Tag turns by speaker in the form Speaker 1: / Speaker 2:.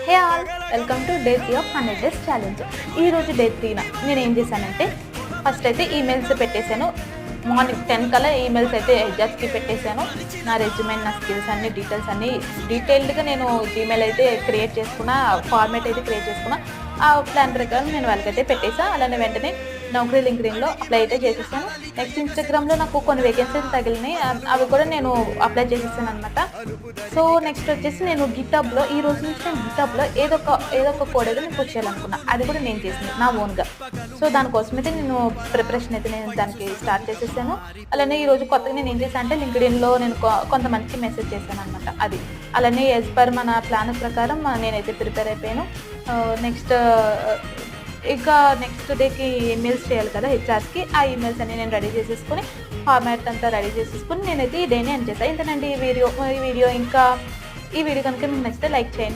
Speaker 1: Hey all, welcome to day 3 of 100 days challenge. ఈరోజు day 3 నేను ఏం చేశానంటే ఫస్ట్ అయితే ఈమెయిల్స్ పెట్టేశాను. మార్నింగ్ 10 కల్లా ఈమెయిల్స్ అయితే హెచ్ఆర్స్కి పెట్టేశాను. నా రెజ్యూమే, నా స్కిల్స్ అన్ని డీటెయిల్స్ అన్నీ డీటెయిల్డ్గా నేను జీమెయిల్ అయితే క్రియేట్ చేసుకున్నా, ఫార్మేట్ అయితే క్రియేట్ చేసుకున్నా. ఆ ప్లాన్ ప్రకారం నేను వాళ్ళకైతే పెట్టేసా. అలానే వెంటనే నౌకరీ లింక్డ్ఇన్లో అప్లై అయితే చేసేసాను. నెక్స్ట్ ఇన్స్టాగ్రామ్లో నాకు కొన్ని వేకెన్సీలు తగిలినాయి, అవి కూడా నేను అప్లై చేసేసాను అనమాట. సో నెక్స్ట్ వచ్చేసి నేను గిటాబ్లో ఈ రోజు నుంచి నేను గిటాబ్లో ఏదో ఒక కోడ్ అయితే నేను పుష్ చేయాలనుకున్నా. అది కూడా నేను చేసింది నా ఓన్గా. సో దానికోసం అయితే నేను ప్రిపరేషన్ అయితే నేను దానికి స్టార్ట్ చేసేసాను. అలానే ఈరోజు కొత్తగా నేను ఏం చేశాను అంటే లింక్డ్ఇన్లో నేను కొంతమందికి మెసేజ్ చేశాను అనమాట. అది అలానే యాజ్ పర్ మన ప్లాన్ ప్రకారం నేనైతే ప్రిపేర్ అయిపోయాను. నెక్స్ట్ నెక్స్ట్ డేకి ఈమెయిల్స్ చేయాలి కదా హెచ్ఆర్స్కి. ఆ ఈమెయిల్స్ అన్ని నేను రెడీ చేసేసుకొని ఫార్మాట్ అంతా రెడీ చేసేసుకొని నేనైతే ఈ డేని ఎండ్ చేస్తాను. ఇంతేనండి ఈ వీడియో. ఇంకా ఈ వీడియో కనుక మీకు నచ్చితే లైక్ చేయండి.